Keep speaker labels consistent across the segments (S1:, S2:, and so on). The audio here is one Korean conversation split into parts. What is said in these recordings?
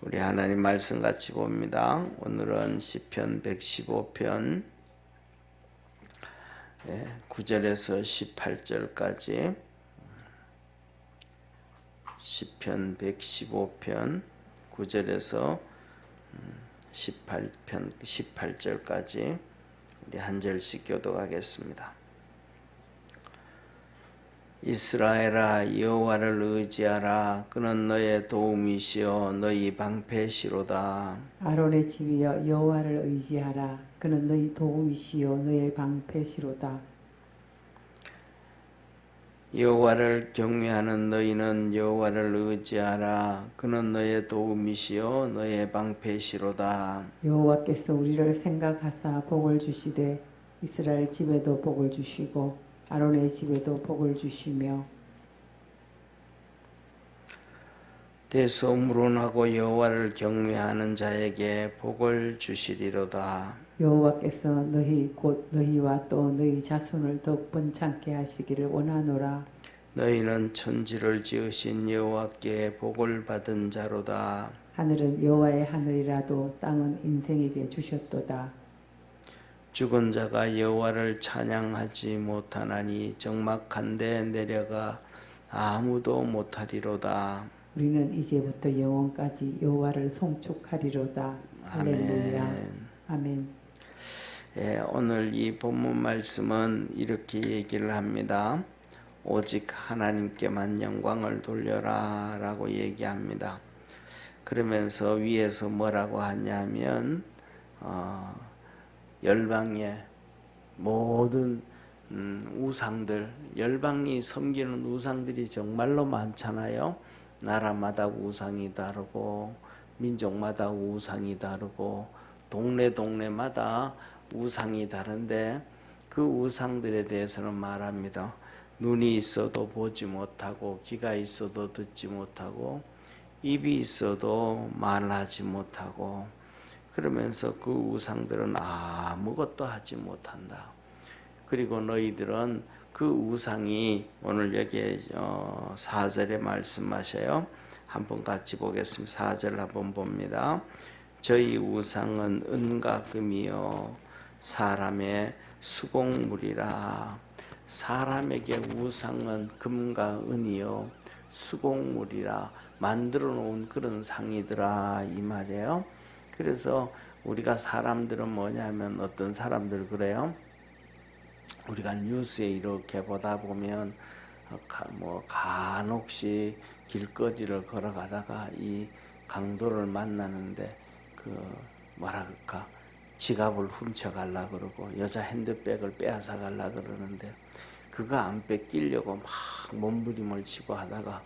S1: 우리 하나님 말씀 같이 봅니다. 오늘은 시편 115편 9절에서 18절까지 시편 115편 9절에서 18절까지 우리 한 절씩 교독하겠습니다. 이스라엘아, 여호와를 의지하라. 그는 너의 도움이시요 너희 방패시로다.
S2: 아론의 집이여, 여호와를 의지하라. 그는 너희 도움이시요 너의 방패시로다.
S1: 여호와를 경외하는 너희는 여호와를 의지하라. 그는 너의 도움이시요 너의 방패시로다.
S2: 여호와께서 우리를 생각하사 복을 주시되 이스라엘 집에도 복을 주시고 아론의 집에도 복을 주시며
S1: 대소문하고 여호와를 경외하는 자에게 복을 주시리로다.
S2: 여호와께서 너희 곧 너희와 또 너희 자손을 더욱 번창케 하시기를 원하노라.
S1: 너희는 천지를 지으신 여호와께 복을 받은 자로다.
S2: 하늘은 여호와의 하늘이라도 땅은 인생에게 주셨도다.
S1: 죽은 자가 여호와를 찬양하지 못하나니 적막한데 내려가 아무도 못하리로다.
S2: 우리는 이제부터 영원까지 여호와를 송축하리로다. 할렐루야. 아멘.
S1: 오늘 이 본문 말씀은 이렇게 얘기를 합니다. 오직 하나님께만 영광을 돌려라 라고 얘기합니다. 그러면서 위에서 뭐라고 하냐면 열방의 모든 우상들, 열방이 섬기는 우상들이 정말로 많잖아요. 나라마다 우상이 다르고 민족마다 우상이 다르고 동네마다 우상이 다른데 그 우상들에 대해서는 말합니다. 눈이 있어도 보지 못하고 귀가 있어도 듣지 못하고 입이 있어도 말하지 못하고 그러면서 그 우상들은 아무것도 하지 못한다. 그리고 너희들은 그 우상이 오늘 여기 4절에 말씀하셔요. 한번 같이 보겠습니다. 4절 한번 봅니다. 저희 우상은 은과 금이요 사람의 수공물이라. 사람에게 우상은 금과 은이요 수공물이라 만들어 놓은 그런 상이더라 이 말이에요. 그래서 우리가 사람들은 뭐냐면 어떤 사람들 그래요. 우리가 뉴스에 이렇게 보다 보면 간혹씩 길거리를 걸어가다가 이 강도를 만나는데 지갑을 훔쳐가려 그러고 여자 핸드백을 빼앗아 가려 그러는데 그거 안 뺏기려고 막 몸부림을 치고 하다가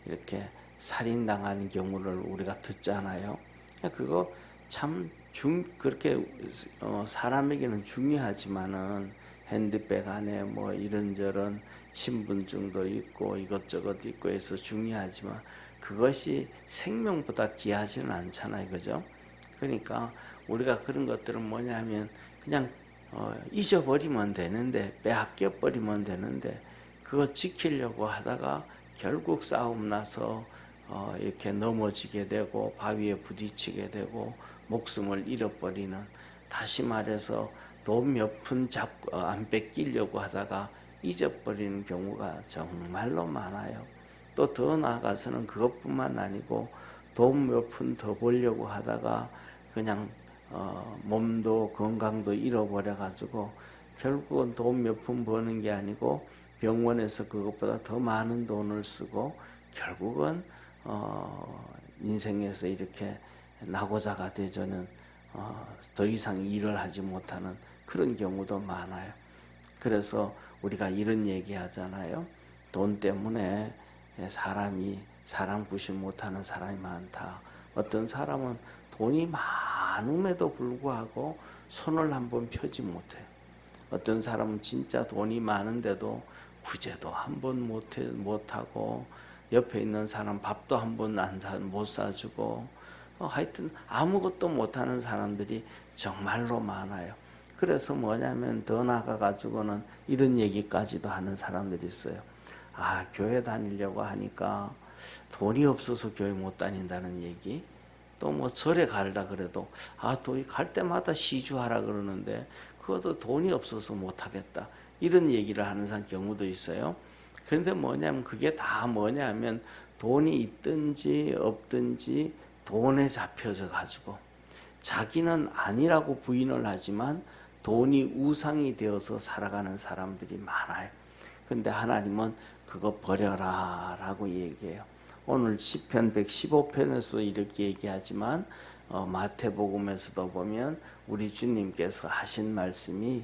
S1: 이렇게 살인당하는 경우를 우리가 듣잖아요. 그거 참 그렇게 사람에게는 중요하지만은 핸드백 안에 뭐 이런저런 신분증도 있고 이것저것 있고 해서 중요하지만 그것이 생명보다 귀하지는 않잖아요. 그죠? 그러니까 우리가 그런 것들은 뭐냐면 그냥 잊어버리면 되는데 빼앗겨버리면 되는데 그거 지키려고 하다가 결국 싸움 나서 이렇게 넘어지게 되고 바위에 부딪히게 되고 목숨을 잃어버리는, 다시 말해서 돈 몇 푼 잡고 안 뺏기려고 하다가 잊어버리는 경우가 정말로 많아요. 또 더 나아가서는 그것뿐만 아니고 돈 몇 푼 더 벌려고 하다가 그냥 몸도 건강도 잃어버려 가지고 결국은 돈 몇 푼 버는 게 아니고 병원에서 그것보다 더 많은 돈을 쓰고 결국은 인생에서 이렇게 낙오자가 되저는 더 이상 일을 하지 못하는 그런 경우도 많아요. 그래서 우리가 이런 얘기 하잖아요. 돈 때문에 사람 구실 못하는 사람이 많다. 어떤 사람은 돈이 많음에도 불구하고 손을 한번 펴지 못해요. 어떤 사람은 진짜 돈이 많은데도 구제도 한번 못하고 옆에 있는 사람 밥도 한번 못 사주고 하여튼 아무것도 못하는 사람들이 정말로 많아요. 그래서 뭐냐면 더 나아가가지고는 이런 얘기까지도 하는 사람들이 있어요. 교회 다니려고 하니까 돈이 없어서 교회 못 다닌다는 얘기. 또 뭐 절에 갈다 그래도 또 갈 때마다 시주하라 그러는데 그것도 돈이 없어서 못 하겠다. 이런 얘기를 하는 경우도 있어요. 그런데 뭐냐면 그게 다 뭐냐면 돈이 있든지 없든지 돈에 잡혀져 가지고 자기는 아니라고 부인을 하지만 돈이 우상이 되어서 살아가는 사람들이 많아요. 근데 하나님은 그거 버려라 라고 얘기해요. 오늘 시편 115편에서 이렇게 얘기하지만 마태복음에서도 보면 우리 주님께서 하신 말씀이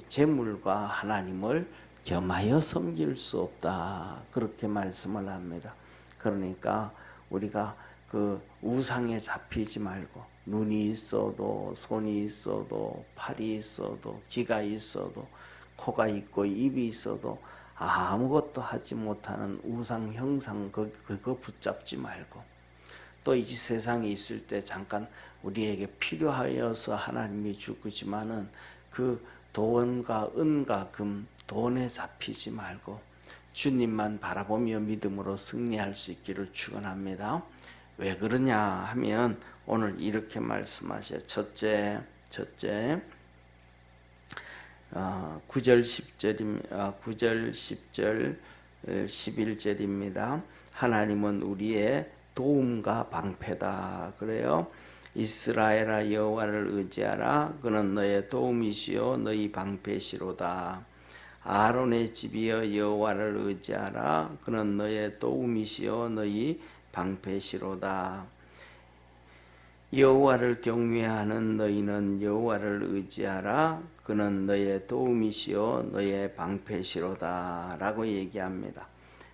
S1: 재물과 하나님을 겸하여 섬길 수 없다 그렇게 말씀을 합니다. 그러니까 우리가 그 우상에 잡히지 말고 눈이 있어도 손이 있어도 팔이 있어도 귀가 있어도 코가 있고 입이 있어도 아무것도 하지 못하는 우상 형상 그거 붙잡지 말고 또 이 세상에 있을 때 잠깐 우리에게 필요하여서 하나님이 주시지만은 그 돈과 은과 금 돈에 잡히지 말고 주님만 바라보며 믿음으로 승리할 수 있기를 축원합니다. 왜 그러냐 하면 오늘 이렇게 말씀하셔요. 첫째 9절 10절 11절입니다. 하나님은 우리의 도움과 방패다 그래요. 이스라엘아 여호와를 의지하라. 그는 너의 도움이시요 너희 방패시로다. 아론의 집이여 여호와를 의지하라. 그는 너의 도움이시요 너희 방패시로다. 여호와를 경외하는 너희는 여호와를 의지하라. 그는 너의 도움이시요 너의 방패시로다 라고 얘기합니다.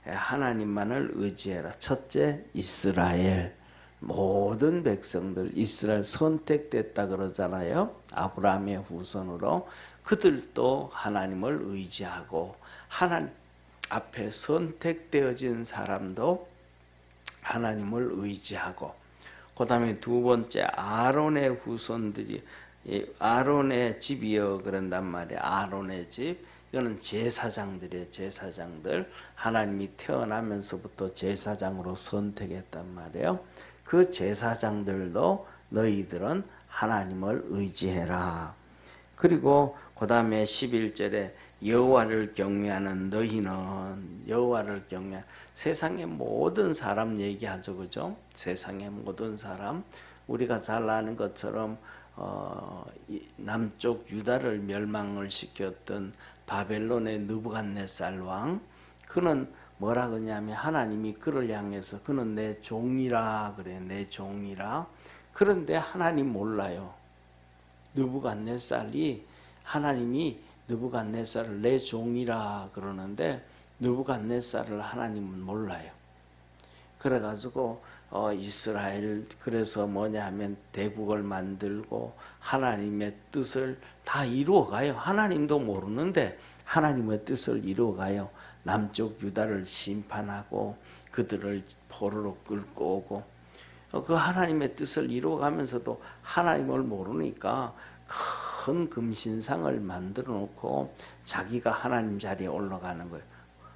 S1: 하나님만을 의지해라. 첫째 이스라엘 모든 백성들 이스라엘 선택됐다 그러잖아요. 아브라함의 후손으로 그들도 하나님을 의지하고 하나님 앞에 선택되어진 사람도 하나님을 의지하고 그 다음에 두 번째 아론의 후손들이 아론의 집이여 그런단 말이에요. 아론의 집 이거는 제사장들이에요. 제사장들 하나님이 태어나면서부터 제사장으로 선택했단 말이에요. 그 제사장들도 너희들은 하나님을 의지해라. 그리고 그 다음에 11절에 여호와를 경외하는 너희는 여호와를 경외 세상의 모든 사람 얘기하죠. 그죠? 세상의 모든 사람 우리가 잘 아는 것처럼 남쪽 유다를 멸망을 시켰던 바벨론의 느부갓네살 왕 그는 뭐라 그러냐면 하나님이 그를 향해서 그는 내 종이라 그래. 내 종이라. 그런데 하나님 몰라요. 느부갓네살이 하나님이 느부갓네살을 내 종이라 그러는데 느부갓네살을 하나님은 몰라요. 그래가지고 이스라엘 그래서 뭐냐 하면 대국을 만들고 하나님의 뜻을 다 이루어가요. 하나님도 모르는데 하나님의 뜻을 이루어가요. 남쪽 유다를 심판하고 그들을 포로로 끌고 오고 그 하나님의 뜻을 이루어가면서도 하나님을 모르니까 큰 금신상을 만들어 놓고 자기가 하나님 자리에 올라가는 거예요.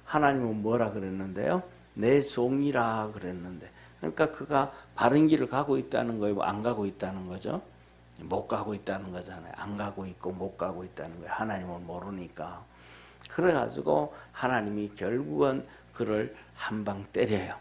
S1: 하나님은 뭐라 그랬는데요? 내 종이라 그랬는데 그러니까 그가 바른 길을 가고 있다는 거예요? 안 가고 있다는 거죠? 못 가고 있다는 거잖아요. 안 가고 있고 못 가고 있다는 거예요. 하나님을 모르니까. 그래가지고 하나님이 결국은 그를 한 방 때려요.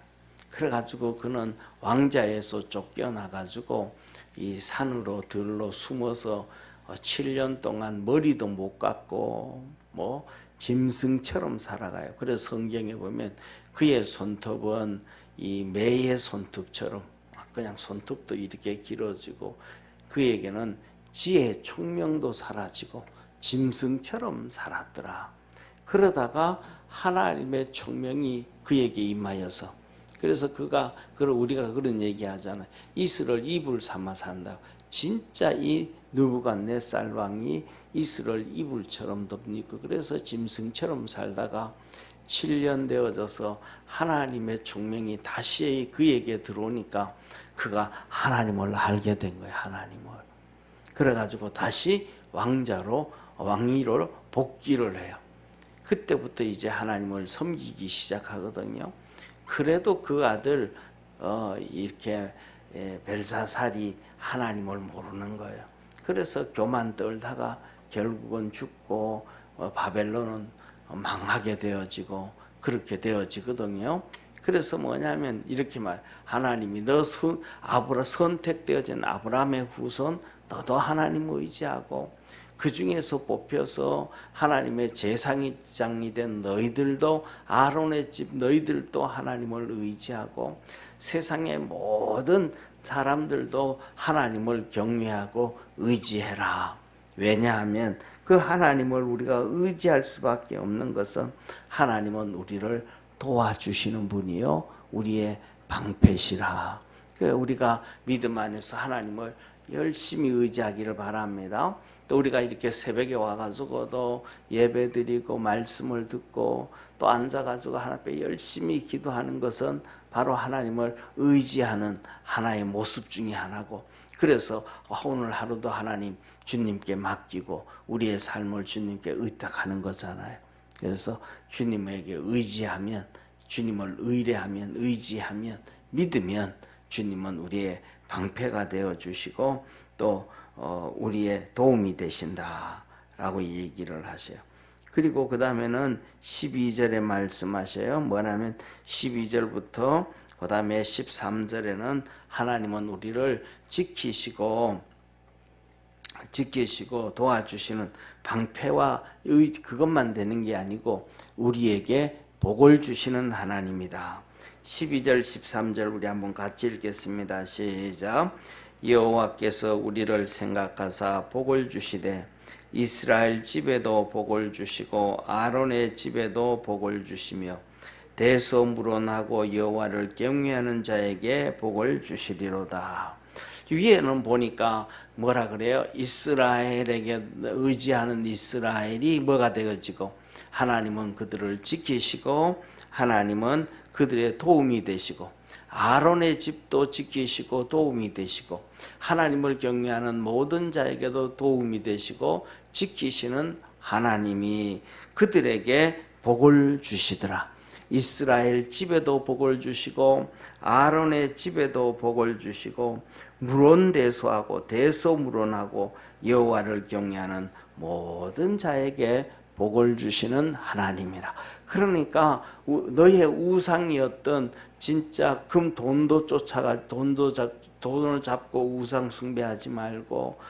S1: 그래가지고 그는 왕자에서 쫓겨나가지고 이 산으로 들로 숨어서 7년 동안 머리도 못 깎고 뭐 짐승처럼 살아가요. 그래서 성경에 보면 그의 손톱은 이 매의 손톱처럼 그냥 손톱도 이렇게 길어지고 그에게는 지혜 총명도 사라지고 짐승처럼 살았더라. 그러다가 하나님의 총명이 그에게 임하여서 그래서 우리가 그런 얘기 하잖아요. 이스라엘 이불 삼아 산다고. 진짜 이 느부갓네살 왕이 이스라엘 이불처럼 덮니까 그래서 짐승처럼 살다가 7년 되어져서 하나님의 총명이 다시 그에게 들어오니까 그가 하나님을 알게 된 거예요. 하나님을. 그래가지고 다시 왕위로 복귀를 해요. 그때부터 이제 하나님을 섬기기 시작하거든요. 그래도 그 아들 이렇게 벨사살이 하나님을 모르는 거예요. 그래서 교만 떨다가 결국은 죽고 바벨론은 망하게 되어지고 그렇게 되어지거든요. 그래서 뭐냐면 이렇게 하나님이 너 선택되어진 아브라함의 후손 너도 하나님 의지하고 그 중에서 뽑혀서 하나님의 제사장이 된 너희들도 아론의 집 너희들도 하나님을 의지하고 세상의 모든 사람들도 하나님을 경외하고 의지해라. 왜냐하면 그 하나님을 우리가 의지할 수밖에 없는 것은 하나님은 우리를 도와주시는 분이요 우리의 방패시라. 우리가 믿음 안에서 하나님을 열심히 의지하기를 바랍니다. 또 우리가 이렇게 새벽에 와가지고도 예배드리고 말씀을 듣고 또 앉아가지고 하나님 앞에 열심히 기도하는 것은 바로 하나님을 의지하는 하나의 모습 중에 하나고, 그래서 오늘 하루도 하나님 주님께 맡기고 우리의 삶을 주님께 의탁하는 거잖아요. 그래서 주님에게 의지하면, 주님을 의뢰하면, 의지하면, 믿으면 주님은 우리의 방패가 되어 주시고 또 우리의 도움이 되신다라고 얘기를 하세요. 그리고 그 다음에는 12절에 말씀하셔요. 뭐냐면 12절부터 그 다음에 13절에는 하나님은 우리를 지키시고 도와주시는 방패와 그것만 되는 게 아니고 우리에게 복을 주시는 하나님이다. 12절 13절 우리 한번 같이 읽겠습니다. 시작. 여호와께서 우리를 생각하사 복을 주시되 이스라엘 집에도 복을 주시고 아론의 집에도 복을 주시며 대소문하고 여호와를 경외하는 자에게 복을 주시리로다. 위에는 보니까 뭐라 그래요? 이스라엘에게 의지하는 이스라엘이 뭐가 되어지고 하나님은 그들을 지키시고 하나님은 그들의 도움이 되시고 아론의 집도 지키시고 도움이 되시고 하나님을 경외하는 모든 자에게도 도움이 되시고 지키시는 하나님이 그들에게 복을 주시더라. 이스라엘 집에도 복을 주시고 아론의 집에도 복을 주시고 물론대소하고 대소물론하고 여호와를 경외하는 모든 자에게 복을 주시는 하나님이라. 그러니까 너의 우상이었던 진짜 돈도 쫓아가 돈을 잡고 우상 숭배하지 말고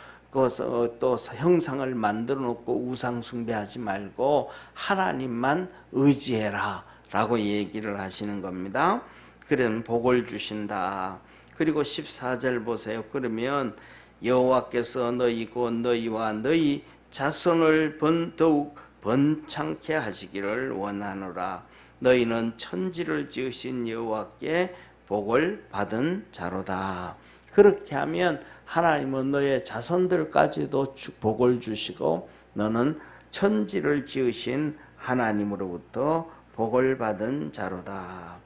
S1: 또 형상을 만들어 놓고 우상 숭배하지 말고 하나님만 의지해라 라고 얘기를 하시는 겁니다. 그런 복을 주신다. 그리고 14절 보세요. 그러면 여호와께서 너희고 너희와 너희 자손을 더욱 번창케 하시기를 원하노라. 너희는 천지를 지으신 여호와께 복을 받은 자로다. 그렇게 하면 하나님은 너의 자손들까지도 복을 주시고 너는 천지를 지으신 하나님으로부터 복을 받은 자로다.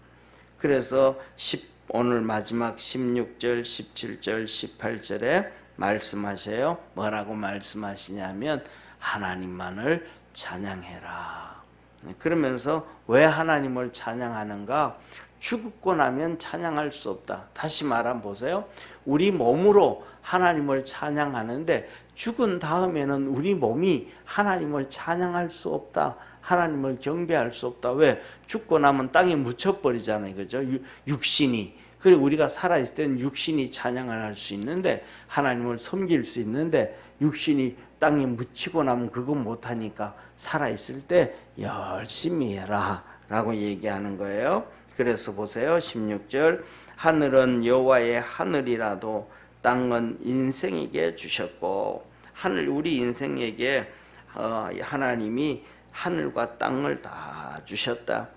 S1: 그래서 오늘 마지막 16절, 17절, 18절에 말씀하세요. 뭐라고 말씀하시냐면 하나님만을 찬양해라. 그러면서 왜 하나님을 찬양하는가? 죽고 나면 찬양할 수 없다. 다시 말하면 보세요. 우리 몸으로 하나님을 찬양하는데 죽은 다음에는 우리 몸이 하나님을 찬양할 수 없다. 하나님을 경배할 수 없다. 왜? 죽고 나면 땅에 묻혀버리잖아요. 그죠? 육신이. 그리고 우리가 살아있을 때는 육신이 찬양을 할 수 있는데 하나님을 섬길 수 있는데 육신이 땅에 묻히고 나면 그거 못하니까 살아있을 때 열심히 해라 라고 얘기하는 거예요. 그래서 보세요. 16절 하늘은 여호와의 하늘이라도 땅은 인생에게 주셨고 우리 인생에게 하나님이 하늘과 땅을 다 주셨다.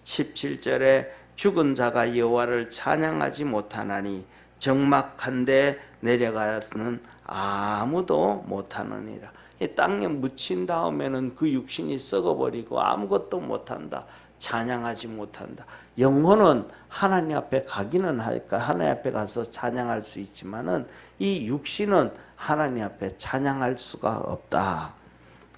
S1: 17절에 죽은 자가 여호와를 찬양하지 못하나니 적막한데 내려가서는 아무도 못하느니라. 이 땅에 묻힌 다음에는 그 육신이 썩어버리고 아무것도 못한다. 찬양하지 못한다. 영혼은 하나님 앞에 가기는 할까? 하나님 앞에 가서 찬양할 수 있지만은 이 육신은 하나님 앞에 찬양할 수가 없다.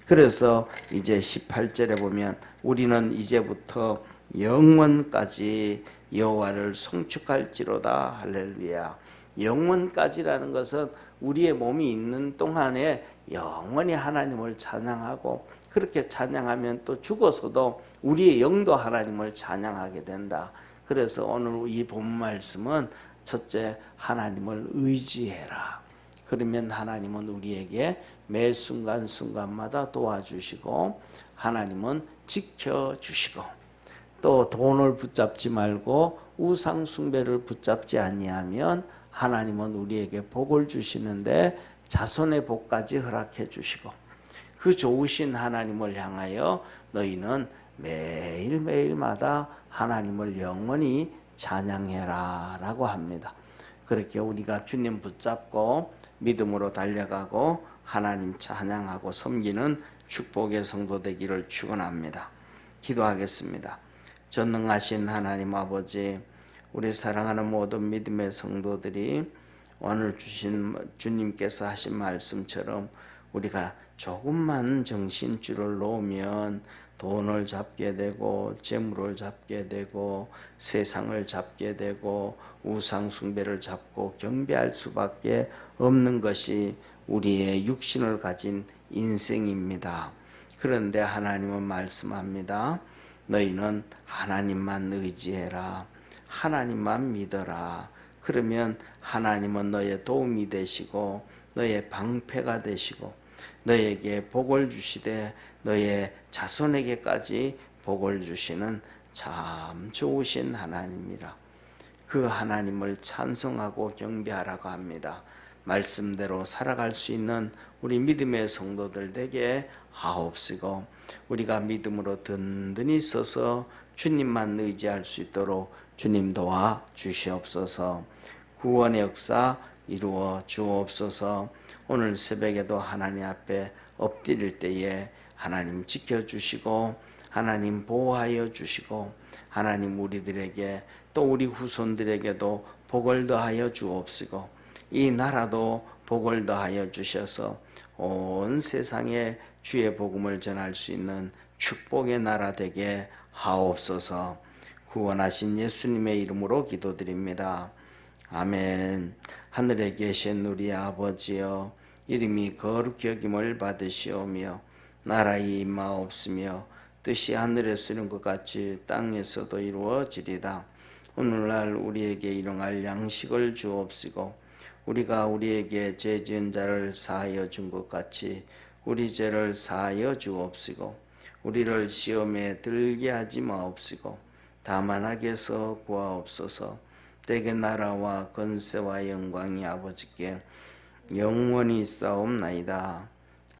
S1: 그래서 이제 18절에 보면 우리는 이제부터 영원까지 여호와를 송축할지로다. 할렐루야. 영원까지라는 것은 우리의 몸이 있는 동안에 영원히 하나님을 찬양하고, 그렇게 찬양하면 또 죽어서도 우리의 영도 하나님을 찬양하게 된다. 그래서 오늘 이 본 말씀은 첫째, 하나님을 의지해라. 그러면 하나님은 우리에게 매 순간순간마다 도와주시고 하나님은 지켜주시고, 또 돈을 붙잡지 말고 우상 숭배를 붙잡지 아니하면 하나님은 우리에게 복을 주시는데 자손의 복까지 허락해 주시고, 그 좋으신 하나님을 향하여 너희는 매일매일마다 하나님을 영원히 찬양해라 라고 합니다. 그렇게 우리가 주님 붙잡고 믿음으로 달려가고 하나님 찬양하고 섬기는 축복의 성도 되기를 축원합니다. 기도하겠습니다. 전능하신 하나님 아버지, 우리 사랑하는 모든 믿음의 성도들이 오늘 주신 주님께서 하신 말씀처럼 우리가 조금만 정신줄을 놓으면 돈을 잡게 되고 재물을 잡게 되고 세상을 잡게 되고 우상 숭배를 잡고 경배할 수밖에 없는 것이 우리의 육신을 가진 인생입니다. 그런데 하나님은 말씀합니다. 너희는 하나님만 의지해라. 하나님만 믿어라. 그러면 하나님은 너의 도움이 되시고 너의 방패가 되시고 너에게 복을 주시되 너의 자손에게까지 복을 주시는 참 좋으신 하나님이라. 그 하나님을 찬송하고 경배하라고 합니다. 말씀대로 살아갈 수 있는 우리 믿음의 성도들 되게 하옵시고, 우리가 믿음으로 든든히 서서 주님만 의지할 수 있도록 주님 도와 주시옵소서. 구원의 역사 이루어 주옵소서. 오늘 새벽에도 하나님 앞에 엎드릴 때에 하나님 지켜주시고 하나님 보호하여 주시고 하나님 우리들에게 또 우리 후손들에게도 복을 더하여 주옵시고 이 나라도 복을 더하여 주셔서 온 세상에 주의 복음을 전할 수 있는 축복의 나라 되게 하옵소서. 구원하신 예수님의 이름으로 기도드립니다. 아멘. 하늘에 계신 우리 아버지여, 이름이 거룩히 여김을 받으시오며 나라의 임하옵시며 뜻이 하늘에서 이룬 것 같이 땅에서도 이루어지리다. 오늘날 우리에게 일용할 양식을 주옵시고 우리가 우리에게 죄 지은 자를 사하여 준 것 같이 우리 죄를 사하여 주옵시고 우리를 시험에 들게 하지 마옵시고 다만 악에서 구하옵소서. 때의 나라와 권세와 영광이 아버지께 영원히 있사옵나이다.